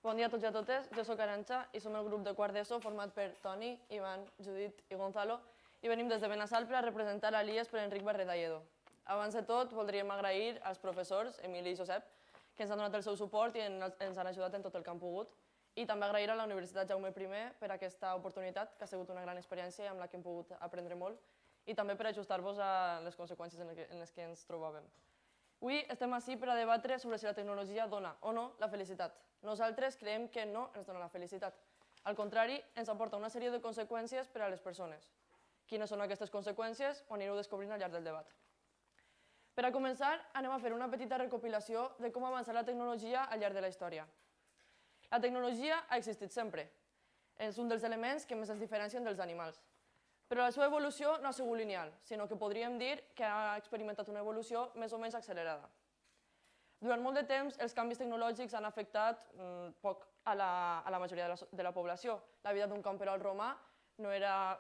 Bon dia a tots i a totes, jo soc Arantxa i som el grup de quart d'ESO format per Toni, Ivan, Judit i Gonzalo i venim des de Benassal per a representar l'Alies per Enric Barreda i Edo. Abans de tot, voldríem agrair als professors, Emili i Josep, que ens han donat el seu suport i ens han ajudat en tot el que han pogut, i també agrair a la Universitat Jaume I per aquesta oportunitat, que ha sigut una gran experiència i amb la que hem pogut aprendre molt, i també per ajustar-vos a les conseqüències en les que ens trobàvem. Avui estem ací per a debatre sobre si la tecnologia dona o no la felicitat. Nosaltres creiem que no ens dona la felicitat. Al contrari, ens aporta una sèrie de conseqüències per a les persones. Quines són aquestes conseqüències ho anireu descobrint al llarg del debat. Per a començar, anem a fer una petita recopilació de com ha avançat la tecnologia al llarg de la història. La tecnologia ha existit sempre. És un dels elements que més es diferencien dels animals. Però la seva evolució no ha sigut lineal, sinó que podríem dir que ha experimentat una evolució més o menys accelerada. Durant molt de temps, els canvis tecnològics han afectat poc a la majoria de la població. La vida d'un camperol romà no era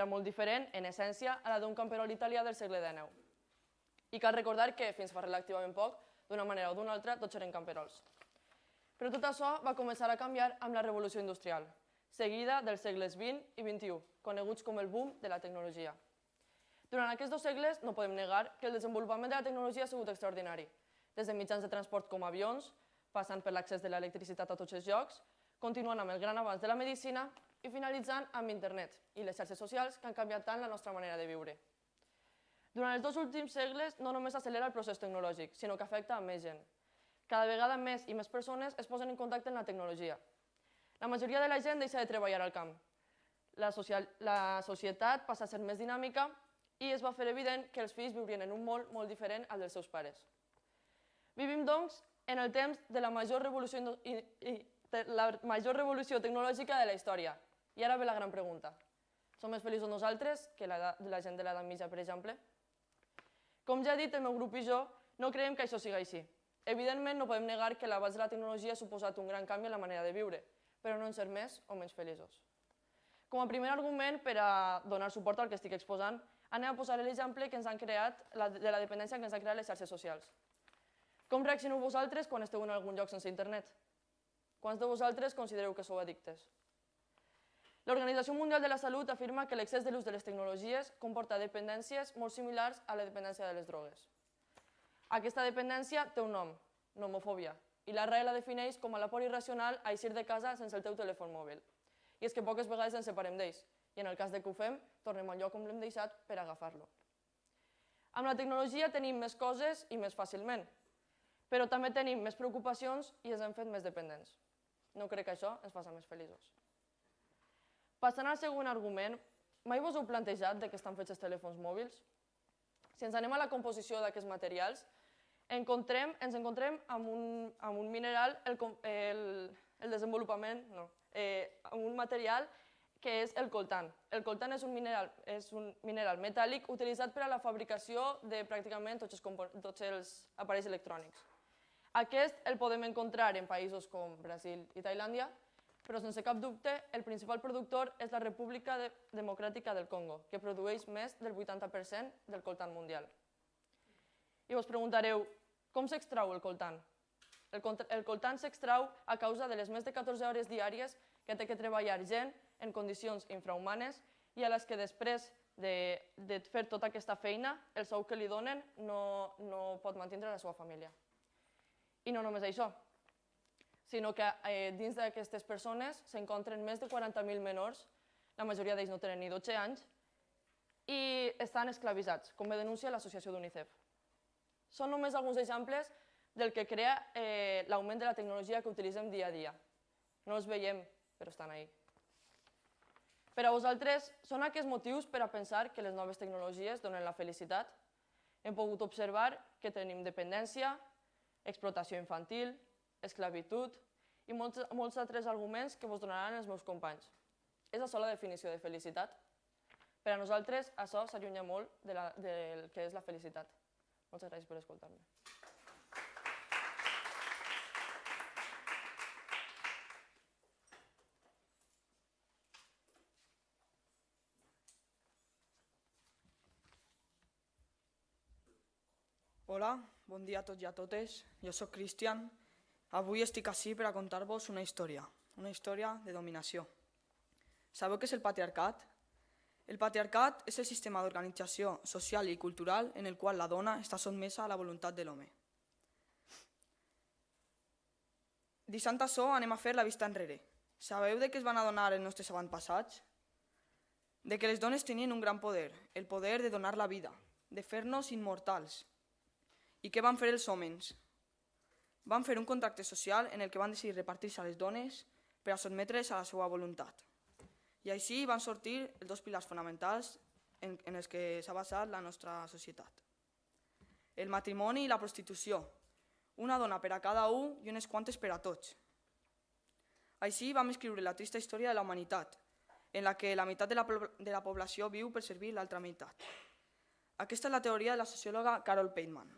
molt diferent, en essència, a la d'un camperol italià del segle XIX. I cal recordar que, fins fa relativament poc, d'una manera o d'una altra, tots eren camperols. Però tot això va començar a canviar amb la revolució industrial, seguida dels segles XX i XXI, coneguts com el boom de la tecnologia. Durant aquests dos segles no podem negar que el desenvolupament de la tecnologia ha sigut extraordinari, des de mitjans de transport com avions, passant per l'accés de l'electricitat a tots els llocs, continuant amb el gran avanç de la medicina i finalitzant amb internet i les xarxes socials que han canviat tant la nostra manera de viure. Durant els dos últims segles no només s'accelera el procés tecnològic, sinó que afecta a més gent. Cada vegada més i més persones es posen en contacte amb la tecnologia. La majoria de la gent deixa de treballar al camp. La societat passa a ser més dinàmica i es va fer evident que els fills viurien en un món molt diferent al dels seus pares. Vivim, doncs, en el temps de la major revolució tecnològica de la història. I ara ve la gran pregunta. Som més feliços nosaltres que la gent de l'edat mitja, per exemple? Com ja he dit, el meu grup i jo no creiem que això sigui així. Evidentment, no podem negar que l'abast de la tecnologia ha suposat un gran canvi en la manera de viure, però no en ser més o menys feliços. Com a primer argument per a donar suport al que estic exposant, anem a posar l'exemple que ens han creat de la dependència que ens han creat les xarxes socials. Com reaccioneu vosaltres quan esteu en algun lloc sense internet? Quants de vosaltres considereu que sou addictes? L'Organització Mundial de la Salut afirma que l'excés de l'ús de les tecnologies comporta dependències molt similars a la dependència de les drogues. Aquesta dependència té un nom, nomofòbia, i la RAE la defineix com a la por irracional a eixir de casa sense el teu telèfon mòbil. I és que poques vegades ens separem d'ells, i en el cas que ho fem, tornem al lloc on l'hem deixat per agafar-lo. Amb la tecnologia tenim més coses i més fàcilment, però també tenim més preocupacions i ens hem fet més dependents. No crec que això ens faci més feliços. Passant al següent argument, mai vos heu plantejat de què estan fets els telèfons mòbils? Si ens anem a la composició d'aquests materials, ens encontrem amb un mineral, el desenvolupament, no, amb un material que és el coltan. El coltan és un mineral metàl·lic utilitzat per a la fabricació de pràcticament tots els aparells electrònics. Aquest el podem encontrar en països com Brasil i Tailàndia, però sense cap dubte el principal productor és la República Democràtica del Congo, que produeix més del 80% del coltan mundial. I vos preguntareu, com s'extrau el coltan? El coltan s'extrau a causa de les més de 14 hores diàries que té que treballar gent en condicions infrahumanes i a les que després de fer tota aquesta feina, el sou que li donen no pot mantenir la seva família. I no només això, sinó que dins d'aquestes persones s'encontren més de 40.000 menors, la majoria d'ells no tenen ni 12 anys, i estan esclavitzats, com bé denuncia l'associació d'UNICEF. Són només alguns exemples del que crea l'augment de la tecnologia que utilitzem dia a dia. No els veiem, però estan ahí. Per a vosaltres, són aquests motius per a pensar que les noves tecnologies donen la felicitat? Hem pogut observar que tenim dependència, explotació infantil, esclavitud i molts altres arguments que vos donaran els meus companys. És això la definició de felicitat? Per a nosaltres, això s'allunya molt del que és la felicitat. Moltes gràcies per escoltar-me. Hola, bon dia a tots i a totes. Jo soc Cristian. Avui estic ací per a contar-vos una història de dominació. Sabeu què és el patriarcat? El patriarcat és el sistema d'organització social i cultural en el qual la dona està sotmesa a la voluntat de l'home. Deixant això, anem a fer la vista enrere. Sabeu de què es van adonar els nostres avantpassats? De que les dones tenien un gran poder, el poder de donar la vida, de fer-nos immortals. I què van fer els homes? Van fer un contracte social en el que van decidir repartir-se a les dones per a sotmetre's a la seva voluntat. I així van sortir els dos pilars fonamentals en els que s'ha basat la nostra societat. El matrimoni i la prostitució, una dona per a cada un i unes quantes per a tots. Així vam escriure la trista història de la humanitat, en la que la meitat de la població viu per servir l'altra meitat. Aquesta és la teoria de la sociòloga Carol Pateman.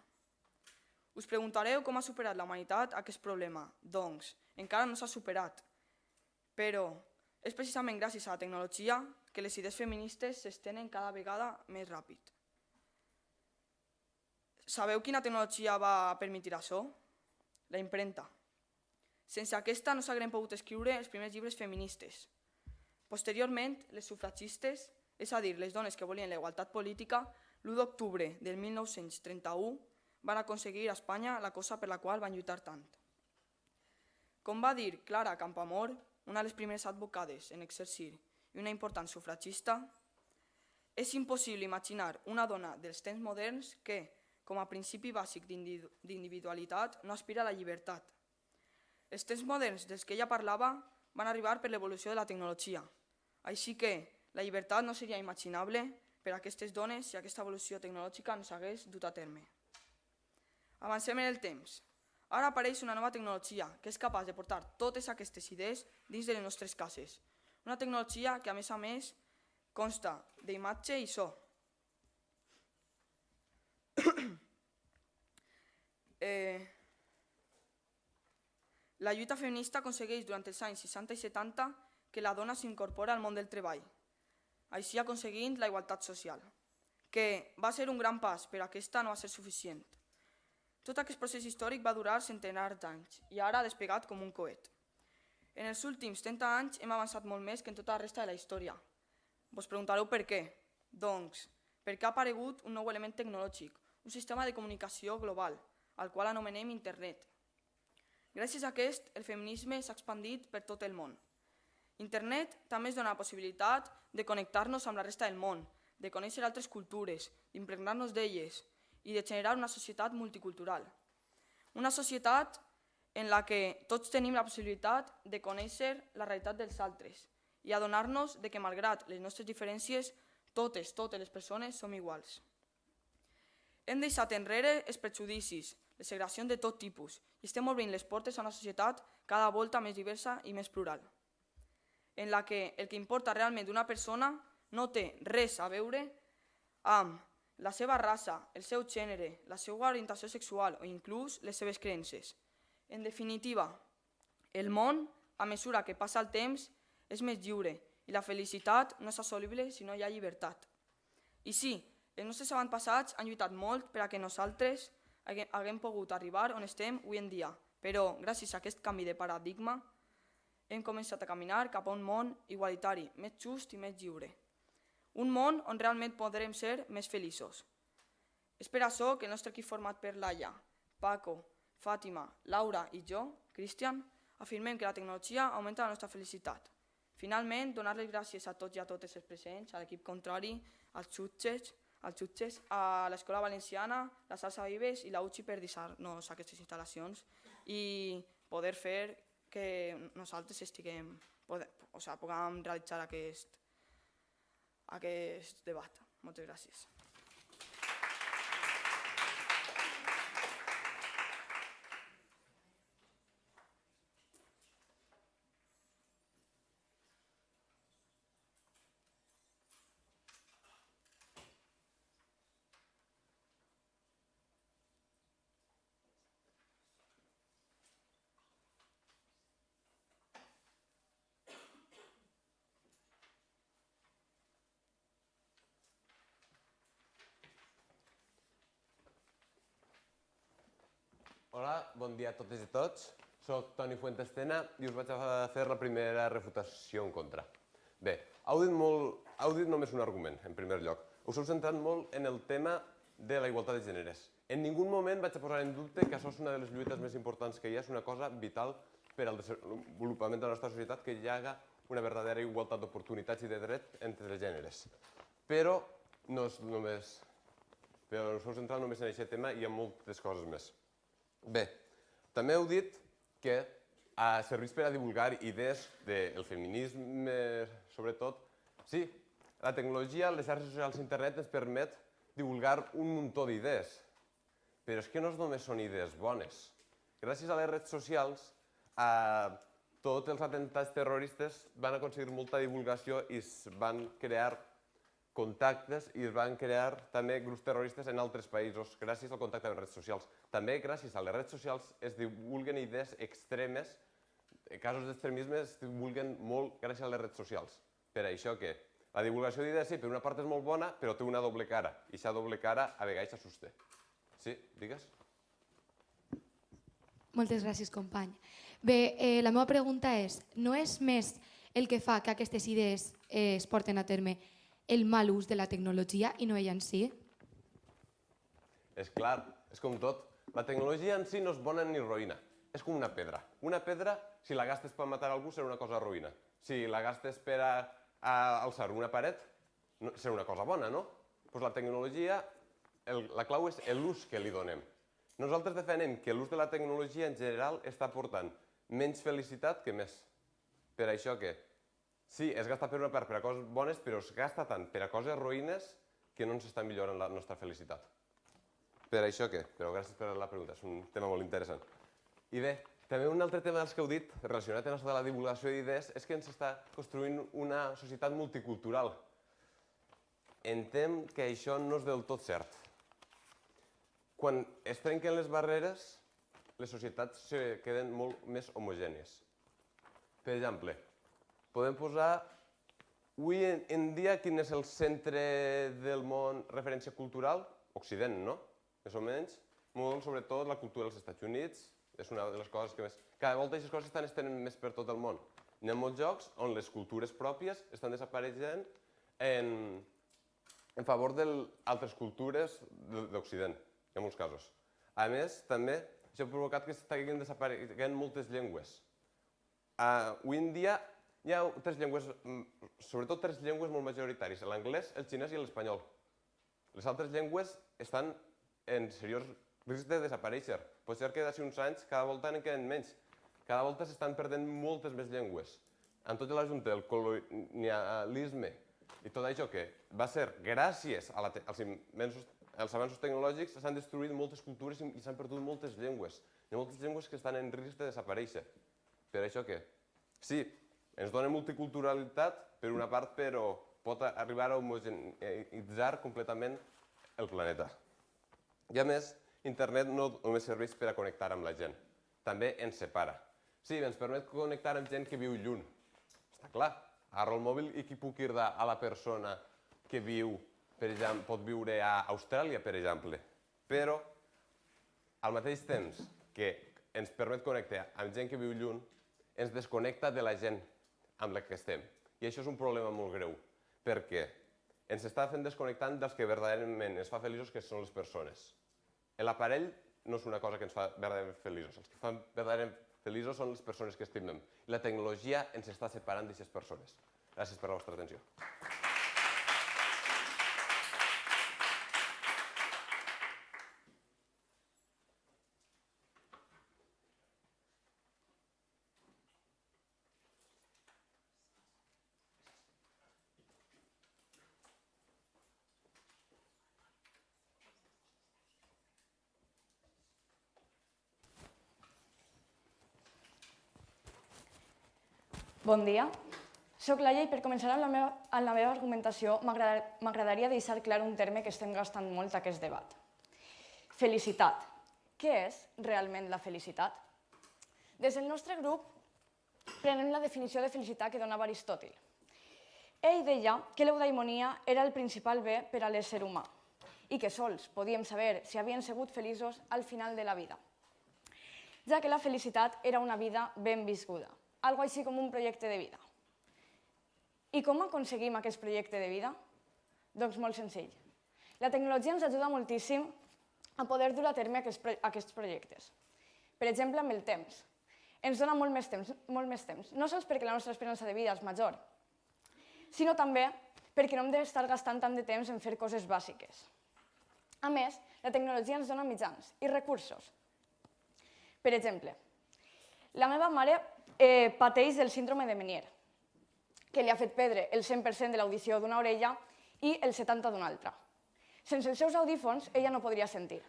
Us preguntareu com ha superat la humanitat aquest problema. Doncs, encara no s'ha superat, però és precisament gràcies a la tecnologia que les idees feministes s'estenen cada vegada més ràpid. Sabeu quina tecnologia va permetre això? La impremta. Sense aquesta no s'hagueren pogut escriure els primers llibres feministes. Posteriorment, les sufragistes, és a dir, les dones que volien la igualtat política, l'1 d'octubre del 1931 van aconseguir a Espanya la cosa per la qual van lluitar tant. Com va dir Clara Campoamor, una de les primeres advocades en exercir i una important sufragista, és impossible imaginar una dona dels temps moderns que, com a principi bàsic d'individualitat, no aspira a la llibertat. Els temps moderns dels que ella parlava van arribar per l'evolució de la tecnologia, així que la llibertat no seria imaginable per a aquestes dones si aquesta evolució tecnològica no s'hagués dut a terme. Avancem en el temps. Ara apareix una nova tecnologia que és capaç de portar totes aquestes idees dins de les nostres cases. Una tecnologia que, a més, consta d'imatge i so. La lluita feminista aconsegueix durant els anys 60 i 70 que la dona s'incorpora al món del treball, així aconseguint la igualtat social, que va ser un gran pas, però aquesta no va ser suficient. Tot aquest procés històric va durar centenars d'anys i ara ha despegat com un coet. En els últims 30 anys hem avançat molt més que en tota la resta de la història. Vos preguntareu per què? Doncs, perquè ha aparegut un nou element tecnològic, un sistema de comunicació global, al qual anomenem internet. Gràcies a aquest, el feminisme s'ha expandit per tot el món. Internet també ens dona la possibilitat de connectar-nos amb la resta del món, de conèixer altres cultures, d'impregnar-nos d'elles, i de generar una societat multicultural. Una societat en la que tots tenim la possibilitat de conèixer la realitat dels altres i adonar-nos que, malgrat les nostres diferències, totes les persones som iguals. Hem deixat enrere els prejudicis, les segregacions de tot tipus i estem obrint les portes a una societat cada volta més diversa i més plural, en la que el que importa realment d'una persona no té res a veure amb la seva raça, el seu gènere, la seva orientació sexual o inclús les seves creences. En definitiva, el món a mesura que passa el temps, és més lliure i la felicitat no és assolible si no hi ha llibertat. I sí, els nostres avantpassats han lluitat molt per a que nosaltres haguem pogut arribar on estem avui en dia, però gràcies a aquest canvi de paradigma hem començat a caminar cap a un món igualitari, més just i més lliure. Un món on realment podrem ser més feliços. És per això que el nostre equip format per Laia, Paco, Fàtima, Laura i jo, Cristian, afirmem que la tecnologia augmenta la nostra felicitat. Finalment, donar les gràcies a tots i a totes els presents, a l'equip contrari, als jutges, a l'Escola Valenciana, la Salsa Vives i la UCI per deixar-nos aquestes instal·lacions i poder fer que nosaltres puguem realitzar aquest debat. Moltes gràcies. Hola, bon dia a totes i tots. Soc Toni Fuentestena i us vaig a fer la primera refutació en contra. Bé, heu dit només un argument, en primer lloc. Us heu centrat molt en el tema de la igualtat de gèneres. En ningú moment vaig a posar en dubte que això és una de les lluites més importants que hi ha, és una cosa vital per al desenvolupament de la nostra societat, que hi haga una verdadera igualtat d'oportunitats i de dret entre els gèneres. Però no és només... Però us heu centrat només en aquest tema i hi ha moltes coses més. Bé, també heu dit que serveix per a divulgar idees del feminisme, sobretot. Sí, la tecnologia, les xarxes socials i internet ens permet divulgar un muntó d'idees. Però és que no només són idees bones. Gràcies a les redes socials, tots els atemptats terroristes van aconseguir molta divulgació i es van crear contactes i es van crear també grups terroristes en altres països gràcies al contacte amb les redes socials. També gràcies a les redes socials es divulguen idees extremes, casos d'extremisme es divulguen molt gràcies a les redes socials. Per això que la divulgació d'idees sí, per una part és molt bona, però té una doble cara. I aquesta doble cara a vegades s'assusta. Sí, digues? Moltes gràcies, company. Bé, la meva pregunta és, no és més el que fa que aquestes idees es porten a terme el mal ús de la tecnologia i no ella en si? És clar, és com tot. La tecnologia en si no és bona ni roïna. És com una pedra. Una pedra, si la gastes per matar algú, serà una cosa roïna. Si la gastes per alçar una paret, serà una cosa bona, no? Doncs la tecnologia, la clau és l'ús que li donem. Nosaltres defenem que l'ús de la tecnologia en general està portant menys felicitat que més. Per això que sí, es gasta per una part per a coses bones, però es gasta tant per a coses roïnes que no ens està millorant la nostra felicitat. Per això què? Però gràcies per la pregunta, és un tema molt interessant. I bé, també un altre tema dels que heu dit, relacionat amb això de la divulgació d'idees, és que ens està construint una societat multicultural. Entenc que això no és del tot cert. Quan es trenquen les barreres, les societats queden molt més homogènies. Per exemple, podem posar, avui en dia, quin és el centre del món referència cultural? Occident, no? Més o menys. Molt, sobretot, la cultura dels Estats Units és una de les coses que més... Cada volta aquestes coses estan estenent més per tot el món. Hi ha molts llocs on les cultures pròpies estan desapareixent en favor d'altres cultures d'Occident, en molts casos. A més, també, això ha provocat que estiguin desapareixent moltes llengües. Avui en dia hi ha sobretot tres llengües molt majoritàries, l'anglès, el xinès i l'espanyol. Les altres llengües estan en seriós risc de desaparèixer. Pot ser que d'aquí uns anys cada volta en queden menys. Cada volta s'estan perdent moltes més llengües. En tot l'ajunte del colonialisme i tot això que va ser gràcies als avanços tecnològics s'han destruït moltes cultures i s'han perdut moltes llengües. Hi ha moltes llengües que estan en risc de desaparèixer. Per això que, sí, ens dona multiculturalitat per una part, però pot arribar a homogeneitzar completament el planeta. I a més, internet no només serveix per a connectar amb la gent, també ens separa. Sí, ens permet connectar amb gent que viu lluny. Està clar. Agarro el mòbil i qui puc cridar a la persona que viu, per exemple, pot viure a Austràlia, per exemple. Però, al mateix temps que ens permet connectar amb gent que viu lluny, ens desconnecta de la gent amb la que estem. I això és un problema molt greu, perquè ens està fent desconnectant dels que verdaderament ens fa feliços, que són les persones. L'aparell no és una cosa que ens fa verdaderament feliços. Els que fan verdaderament feliços són les persones que estimem. I la tecnologia ens està separant d'aquestes persones. Gràcies per la vostra atenció. Bon dia. Soc Laia i per començar amb la meva argumentació m'agradaria deixar clar un terme que estem gastant molt aquest debat. Felicitat. Què és realment la felicitat? Des del nostre grup prenem la definició de felicitat que donava Aristòtil. Ell deia que l'eudaimonia era el principal bé per a l'ésser humà i que sols podíem saber si havien sigut feliços al final de la vida, ja que la felicitat era una vida ben viscuda, algo així com un projecte de vida. I com aconseguim aquest projecte de vida? Doncs molt senzill. La tecnologia ens ajuda moltíssim a poder dur a terme aquests projectes. Per exemple, amb el temps. Ens dona molt més temps, no sols perquè la nostra esperança de vida és major, sinó també perquè no hem d'estar gastant tant de temps en fer coses bàsiques. A més, la tecnologia ens dona mitjans i recursos. Per exemple, la meva mare pateix del síndrome de Meniere, que li ha fet perdre el 100% de l'audició d'una orella i el 70% d'una altra. Sense els seus audífons, ella no podria sentir.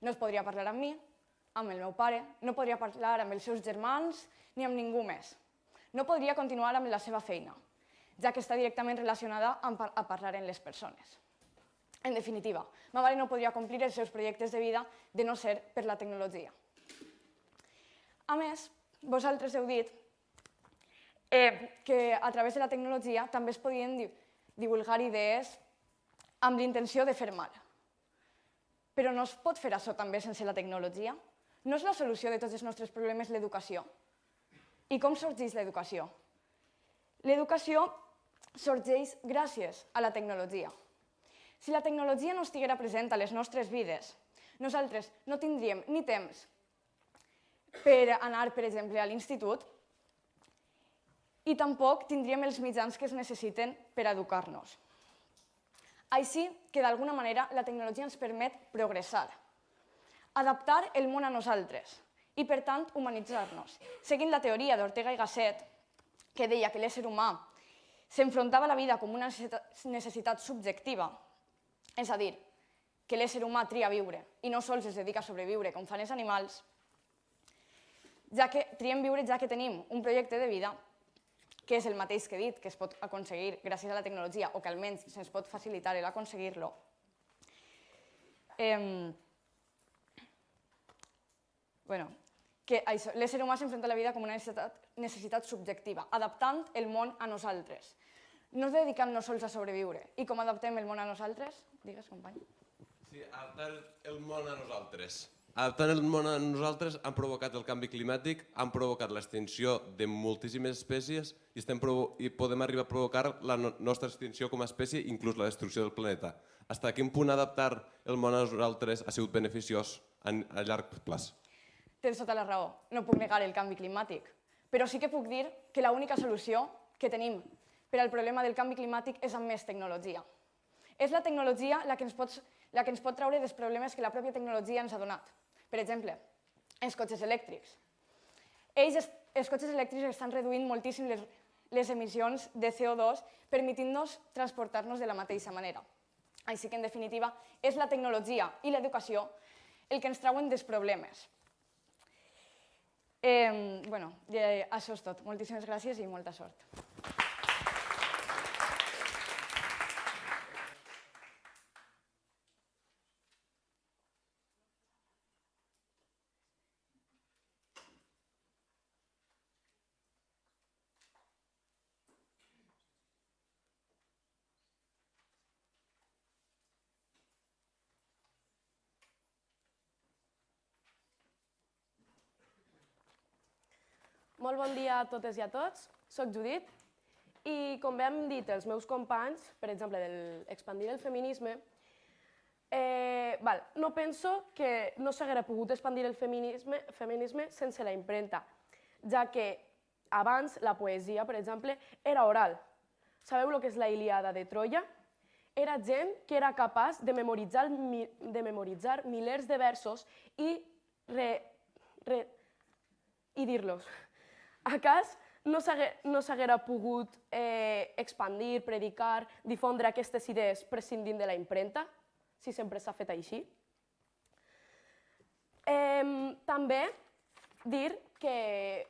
No es podria parlar amb mi, amb el meu pare, no podria parlar amb els seus germans ni amb ningú més. No podria continuar amb la seva feina, ja que està directament relacionada a parlar amb les persones. En definitiva, ma mare no podria complir els seus projectes de vida de no ser per la tecnologia. A més, vosaltres heu dit que a través de la tecnologia també es podien divulgar idees amb l'intenció de fer mal. Però no es pot fer això també sense la tecnologia? No és la solució de tots els nostres problemes l'educació? I com sorgeix l'educació? L'educació sorgeix gràcies a la tecnologia. Si la tecnologia no estiguera present a les nostres vides, nosaltres no tindríem ni temps per anar, per exemple, a l'institut i tampoc tindríem els mitjans que es necessiten per educar-nos. Així que, d'alguna manera, la tecnologia ens permet progressar, adaptar el món a nosaltres i, per tant, humanitzar-nos. Seguint la teoria d'Ortega i Gasset, que deia que l'ésser humà s'enfrontava a la vida com una necessitat subjectiva, és a dir, que l'ésser humà tria viure i no sols es dedica a sobreviure com fan els animals, triem viure ja que tenim un projecte de vida que és el mateix que he dit, que es pot aconseguir gràcies a la tecnologia o que almenys se'ns pot facilitar l'aconseguir-lo. Que l'ésser humà s'enfronta a la vida com una necessitat subjectiva, adaptant el món a nosaltres. No dedicant-nos sols a sobreviure. I com adaptem el món a nosaltres? Digues, company. Sí, adaptar el món a nosaltres. Adaptant el món a nosaltres han provocat el canvi climàtic, han provocat l'extinció de moltíssimes espècies i podem arribar a provocar la nostra extinció com a espècie, inclús la destrucció del planeta. Fins a quin punt adaptar el món a nosaltres ha sigut beneficiós a llarg plaç? Tens tota la raó, no puc negar el canvi climàtic, però sí que puc dir que l'única solució que tenim per al problema del canvi climàtic és amb més tecnologia. És la tecnologia la que ens pot treure dels problemes que la pròpia tecnologia ens ha donat. Per exemple, els cotxes elèctrics. Els cotxes elèctrics estan reduint moltíssim les emissions de CO2, permetint-nos transportar-nos de la mateixa manera. Així que, en definitiva, és la tecnologia i l'educació el que ens treuen dels problemes. Això és tot. Moltíssimes gràcies i molta sort. Molt bon dia a totes i a tots. Soc Judit i, com bé han dit els meus companys, per exemple, d'expandir el feminisme, no penso que no s'haguera pogut expandir el feminisme sense la impremta, ja que abans la poesia, per exemple, era oral. Sabeu el que és la Ilíada de Troia? Era gent que era capaç de memoritzar milers de versos i dir-los. A cas no s'haguera pogut expandir, predicar, difondre aquestes idees prescindint de la impremta, si sempre s'ha fet així. També dir que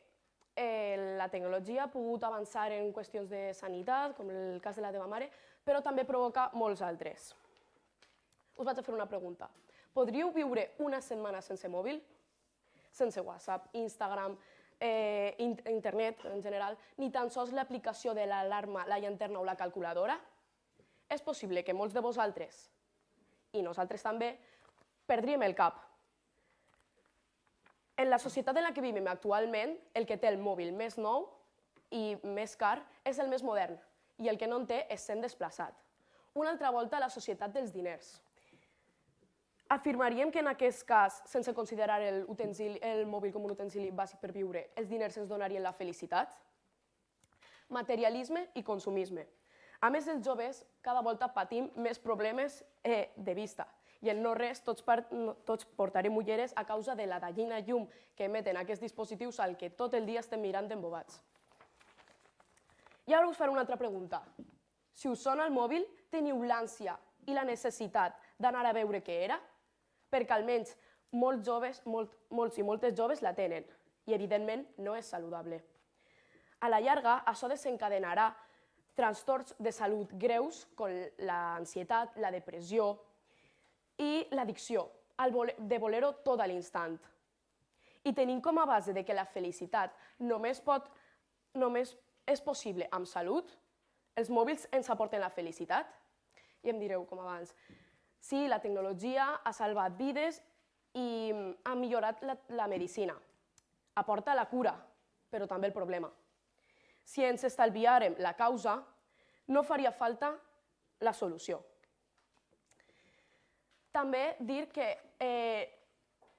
la tecnologia ha pogut avançar en qüestions de sanitat, com el cas de la teva mare, però també provoca molts altres. Us vaig a fer una pregunta. Podríeu viure una setmana sense mòbil? Sense WhatsApp, Instagram, internet en general, ni tan sols l'aplicació de l'alarma, la llanterna o la calculadora? És possible que molts de vosaltres, i nosaltres també, perdríem el cap. En la societat en la que vivim actualment, el que té el mòbil més nou i més car és el més modern, i el que no en té és sent desplaçat. Una altra volta, la societat dels diners. Afirmaríem que en aquest cas, sense considerar el mòbil com un utensili bàsic per viure, els diners ens donarien la felicitat? Materialisme i consumisme. A més, els joves cada volta patim més problemes de vista i en no res tots portarem ulleres a causa de la dañina llum que emeten aquests dispositius al que tot el dia estem mirant embobats. I ara us faré una altra pregunta. Si us sona el mòbil, teniu l'ànsia i la necessitat d'anar a veure què era? Perquè almenys molts i moltes joves la tenen i, evidentment, no és saludable. A la llarga, això desencadenarà trastorns de salut greus com l'ansietat, la depressió i l'addicció, de voler-ho tot a l'instant. I tenint com a base que la felicitat només és possible amb salut, els mòbils ens aporten la felicitat? I em direu, com abans, sí, la tecnologia ha salvat vides i ha millorat la medicina. Aporta la cura, però també el problema. Si ens estalviàrem la causa, no faria falta la solució. També dir que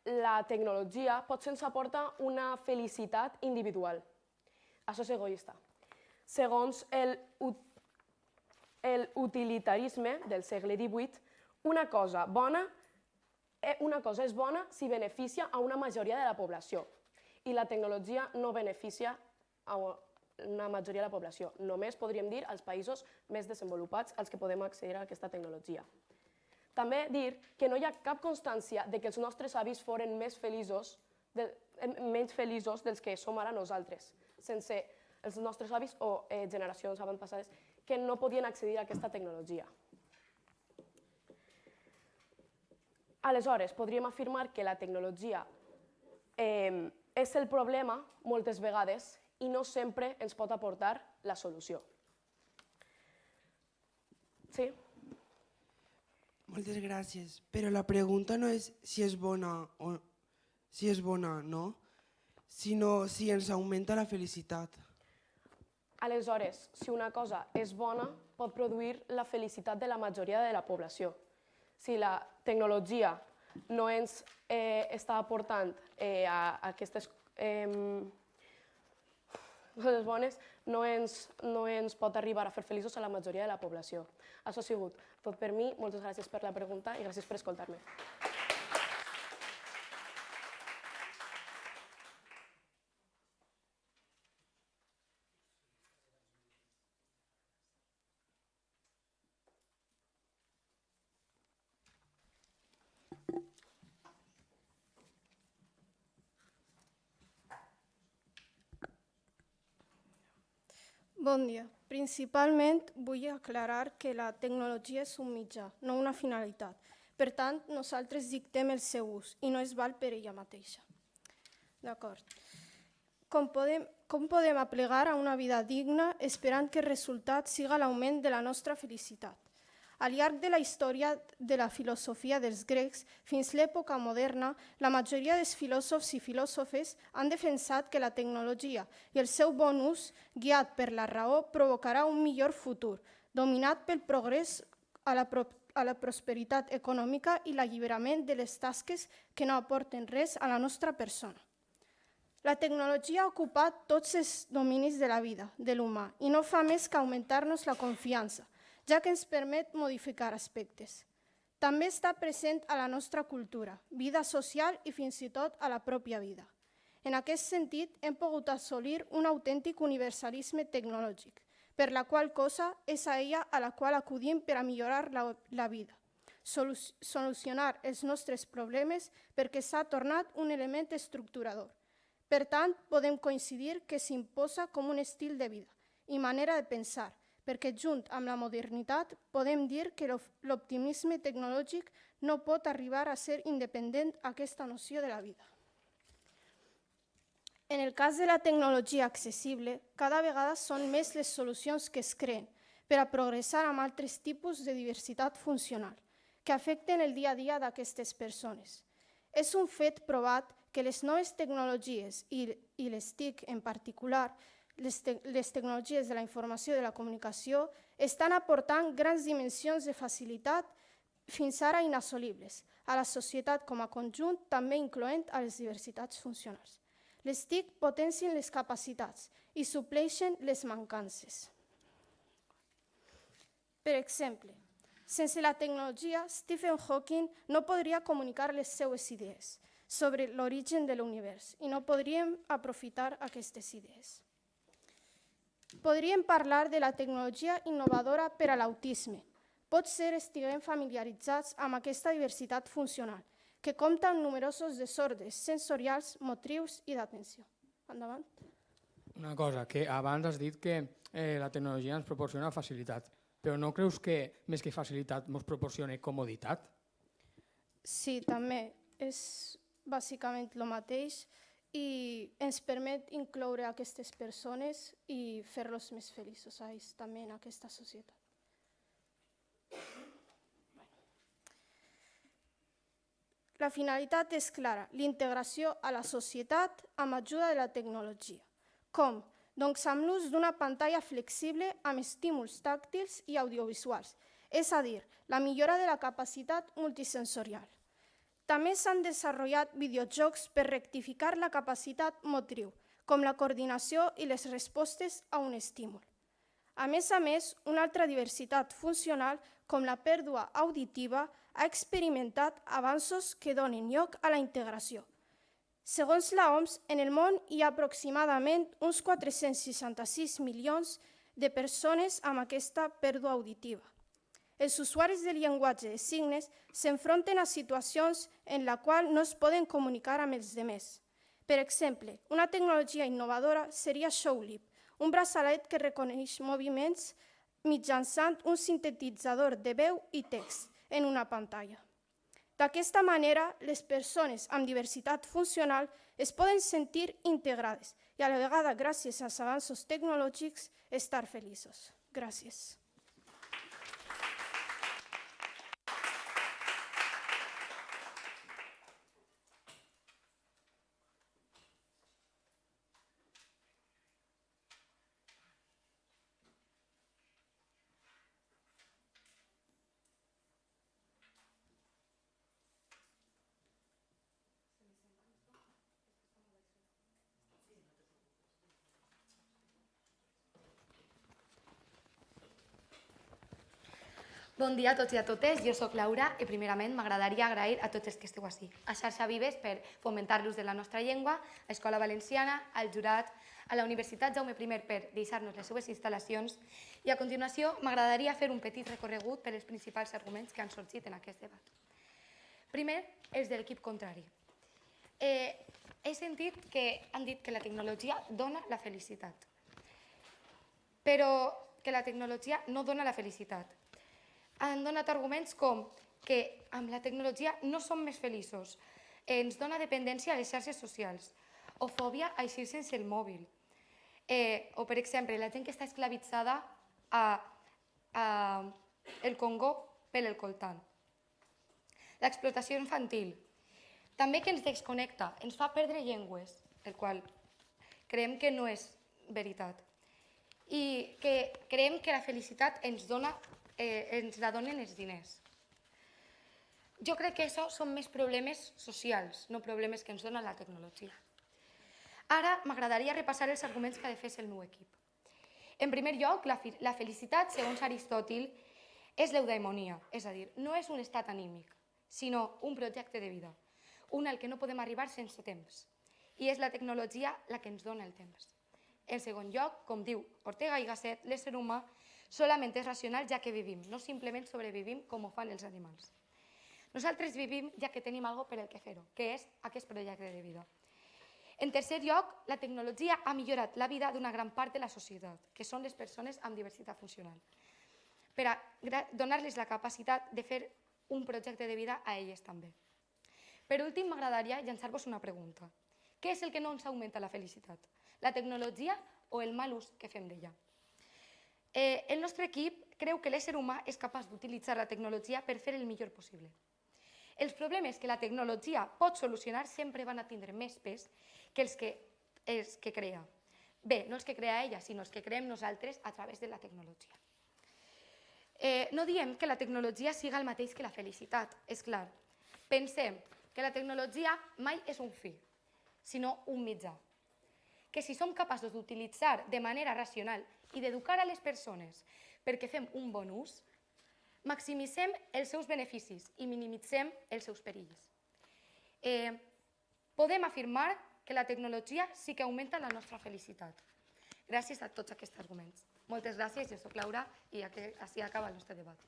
la tecnologia potser ens aporta una felicitat individual. Això és egoista. Segons l'utilitarisme del segle XVIII, una cosa és bona si beneficia a una majoria de la població i la tecnologia no beneficia a una majoria de la població. Només podríem dir als països més desenvolupats als que podem accedir a aquesta tecnologia. També dir que no hi ha cap constància que els nostres avis foren menys feliços dels que som ara nosaltres, sense els nostres avis o generacions avantpassades que no podien accedir a aquesta tecnologia. Aleshores, podríem afirmar que la tecnologia és el problema moltes vegades i no sempre ens pot aportar la solució. Sí? Moltes gràcies, però la pregunta no és si és bona o no, sinó si ens augmenta la felicitat. Aleshores, si una cosa és bona, pot produir la felicitat de la majoria de la població. Si la tecnologia no ens està aportant aquestes coses bones, no ens pot arribar a fer feliços a la majoria de la població. Això ha sigut tot per mi. Moltes gràcies per la pregunta i gràcies per escoltar-me. Bon dia. Principalment vull aclarar que la tecnologia és un mitjà, no una finalitat. Per tant, nosaltres dictem el seu ús i no es val per ella mateixa. D'acord. Com podem aplegar a una vida digna esperant que el resultat siga l'augment de la nostra felicitat? Al llarg de la història de la filosofia dels grecs fins l'època moderna, la majoria dels filòsofs i filòsofes han defensat que la tecnologia i el seu bon ús, guiat per la raó, provocarà un millor futur, dominat pel progrés a la prosperitat econòmica i l'alliberament de les tasques que no aporten res a la nostra persona. La tecnologia ha ocupat tots els dominis de la vida de l'humà i no fa més que augmentar-nos la confiança, ja que ens permet modificar aspectes. També està present a la nostra cultura, vida social i fins i tot a la pròpia vida. En aquest sentit, hem pogut assolir un autèntic universalisme tecnològic, per la qual cosa és a ella a la qual acudim per a millorar la vida, solucionar els nostres problemes perquè s'ha tornat un element estructurador. Per tant, podem coincidir que s'imposa com un estil de vida i manera de pensar, perquè junt amb la modernitat podem dir que l'optimisme tecnològic no pot arribar a ser independent d'aquesta noció de la vida. En el cas de la tecnologia accessible, cada vegada són més les solucions que es creen per a progressar amb altres tipus de diversitat funcional que afecten el dia a dia d'aquestes persones. És un fet provat que les noves tecnologies i les TIC en particular, les tecnologies de la informació i de la comunicació, estan aportant grans dimensions de facilitat fins ara inassolibles a la societat com a conjunt, també incloent a les diversitats funcionals. Les TIC potencien les capacitats i supleixen les mancances. Per exemple, sense la tecnologia, Stephen Hawking no podria comunicar les seues idees sobre l'origen de l'univers i no podríem aprofitar aquestes idees. Podríem parlar de la tecnologia innovadora per a l'autisme. Potser estiguem familiaritzats amb aquesta diversitat funcional, que compta amb numerosos desordres sensorials, motrius i d'atenció. Endavant. Una cosa, que abans has dit que la tecnologia ens proporciona facilitat, però no creus que més que facilitat ens proporciona comoditat? Sí, també. És bàsicament el mateix i ens permet incloure aquestes persones i fer-los més feliços a ells també en aquesta societat. La finalitat és clara, l'integració a la societat amb ajuda de la tecnologia. Com? Doncs amb l'ús d'una pantalla flexible amb estímuls tàctils i audiovisuals, és a dir, la millora de la capacitat multisensorial. També s'han desenvolupat videojocs per rectificar la capacitat motriu, com la coordinació i les respostes a un estímul. A més, una altra diversitat funcional, com la pèrdua auditiva, ha experimentat avanços que donen lloc a la integració. Segons l'OMS, en el món hi ha aproximadament uns 466 milions de persones amb aquesta pèrdua auditiva. Els usuaris del llenguatge de signes s'enfronten a situacions en la qual no es poden comunicar amb els demés. Per exemple, una tecnologia innovadora seria Showlip, un braçalet que reconeix moviments mitjançant un sintetitzador de veu i text en una pantalla. D'aquesta manera, les persones amb diversitat funcional es poden sentir integrades i a la vegada, gràcies als avanços tecnològics, estar feliços. Gràcies. Bon dia a tots i a totes, jo sóc Laura i primerament m'agradaria agrair a tots els que esteu ací, a Xarxa Vives per fomentar l'ús de la nostra llengua, a Escola Valenciana, al jurat, a la Universitat Jaume I per deixar-nos les seues instal·lacions i a continuació m'agradaria fer un petit recorregut per els principals arguments que han sorgit en aquest debat. Primer, els de l'equip contrari. He sentit que han dit que la tecnologia dona la felicitat, però que la tecnologia no dona la felicitat. Han donat arguments com que amb la tecnologia no som més feliços, ens dona dependència a les xarxes socials, o fòbia a eixir sense el mòbil, o, per exemple, la gent que està esclavitzada al Congo per l'escoltant. L'explotació infantil, també que ens desconnecta, ens fa perdre llengües, el qual creiem que no és veritat. I que creiem que la felicitat ens la donen els diners. Jo crec que això són més problemes socials, no problemes que ens dona la tecnologia. Ara m'agradaria repassar els arguments que ha defès el meu equip. En primer lloc, la felicitat, segons Aristòtil, és l'eudaimonia, és a dir, no és un estat anímic, sinó un projecte de vida, un al que no podem arribar sense temps. I és la tecnologia la que ens dona el temps. En segon lloc, com diu Ortega y Gasset, l'ésser humà solament és racional ja que vivim, no simplement sobrevivim com ho fan els animals. Nosaltres vivim ja que tenim alguna cosa per al que fer-ho, que és aquest projecte de vida. En tercer lloc, la tecnologia ha millorat la vida d'una gran part de la societat, que són les persones amb diversitat funcional, per a donar-les la capacitat de fer un projecte de vida a elles també. Per últim, m'agradaria llançar-vos una pregunta. Què és el que no ens augmenta la felicitat? La tecnologia o el mal ús que fem d'ella? El nostre equip creu que l'ésser humà és capaç d'utilitzar la tecnologia per fer el millor possible. Els problemes que la tecnologia pot solucionar sempre van a tindre més pes que els que crea. Bé, no els que crea ella, sinó els que creem nosaltres a través de la tecnologia. No diem que la tecnologia siga el mateix que la felicitat, és clar. Pensem que la tecnologia mai és un fi, sinó un mitjà. Que si som capaços d'utilitzar de manera racional i d'educar a les persones perquè fem un bon ús, maximitzem els seus beneficis i minimitzem els seus perills. Podem afirmar que la tecnologia sí que augmenta la nostra felicitat. Gràcies a tots aquests arguments. Moltes gràcies, jo soc Laura i així acaba el nostre debat.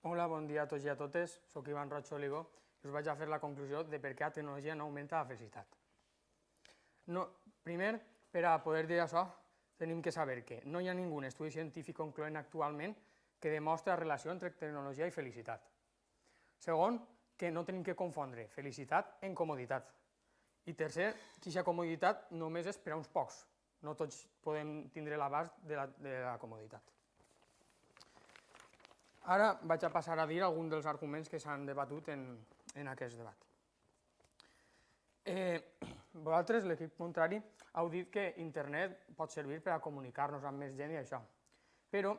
Hola, bon dia a tots i a totes. Soc Ivan Roig Oligo i us vaig a fer la conclusió de per què la tecnologia no augmenta la felicitat. Primer, per a poder dir això, tenim que saber que no hi ha ningú estudi científic concloent actualment que demostri la relació entre tecnologia i felicitat. Segon, que no tenim que confondre felicitat amb comoditat. I tercer, que aquesta comoditat només és per a uns pocs. No tots podem tindre l'abast de la comoditat. Ara vaig a passar a dir alguns dels arguments que s'han debatut en aquest debat. Vosaltres, l'equip contrari, heu dit que internet pot servir per a comunicar-nos amb més gent i això. Però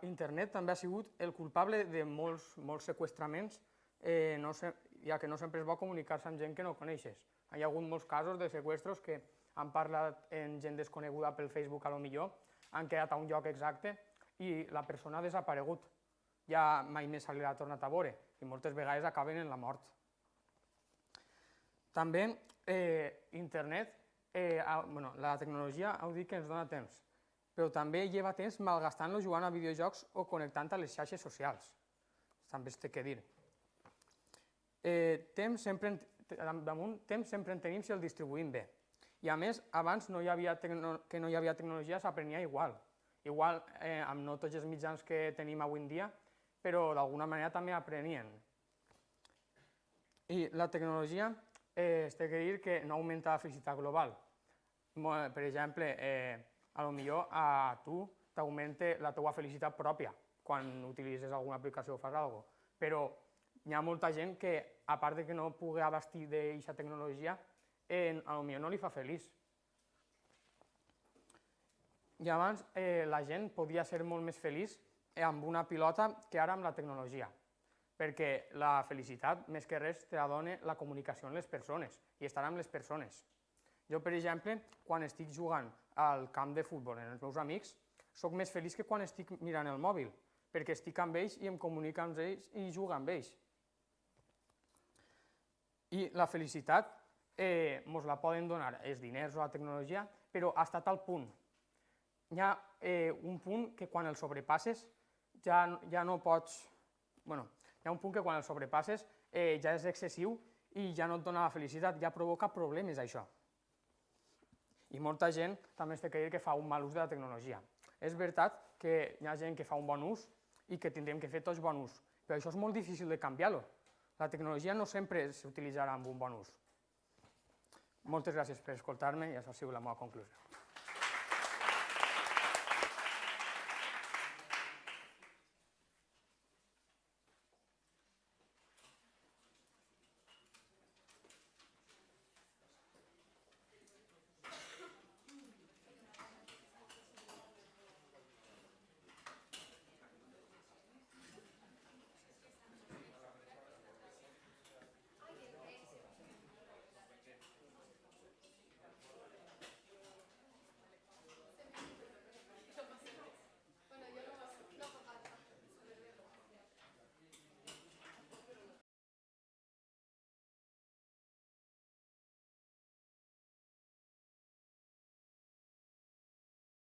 internet també ha sigut el culpable de molts seqüestraments, ja que no sempre és bo comunicar-se amb gent que no coneixes. Hi ha hagut molts casos de seqüestros que han parlat amb gent desconeguda pel Facebook, a lo millor, han quedat a un lloc exacte i la persona ha desaparegut. Ja mai més se l'ha tornat a veure i moltes vegades acaben en la mort. També internet, la tecnologia heu dit que ens dona temps, però també lleva temps malgastant-lo jugant a videojocs o connectant a les xarxes socials. També es té que dir. Temps sempre en tenim si el distribuïm bé. I a més, abans que no hi havia tecnologia s'aprenia igual. Igual amb no tots els mitjans que tenim avui en dia, però d'alguna manera també aprenien. I la tecnologia es té que dir que no augmenta la felicitat global. Per exemple, potser a tu t'augmenta la teva felicitat pròpia quan utilitzes alguna aplicació o fas alguna cosa, però hi ha molta gent que, a part de que no pugui abastir d'aquesta tecnologia, potser no li fa feliç. I abans la gent podia ser molt més feliç amb una pilota que ara amb la tecnologia, perquè la felicitat, més que res, te la dona la comunicació amb les persones i estar amb les persones. Jo, per exemple, quan estic jugant al camp de futbol amb els meus amics, soc més feliç que quan estic mirant el mòbil, perquè estic amb ells i em comunico amb ells i jugo amb ells. I la felicitat ens la poden donar els diners o la tecnologia, però ha estat al punt. Hi ha un punt que quan el sobrepasses ja no pots hi ha un punt que quan el sobrepasses ja és excessiu i ja no et dona la felicitat, ja provoca problemes això. I molta gent també es té que dir que fa un mal ús de la tecnologia. És veritat que hi ha gent que fa un bon ús i que tindrem que fer tots bon ús, però això és molt difícil de canviar-ho. La tecnologia no sempre s'utilitzarà amb un bon ús. Moltes gràcies per escoltar-me i això ha sigut la meva conclusió.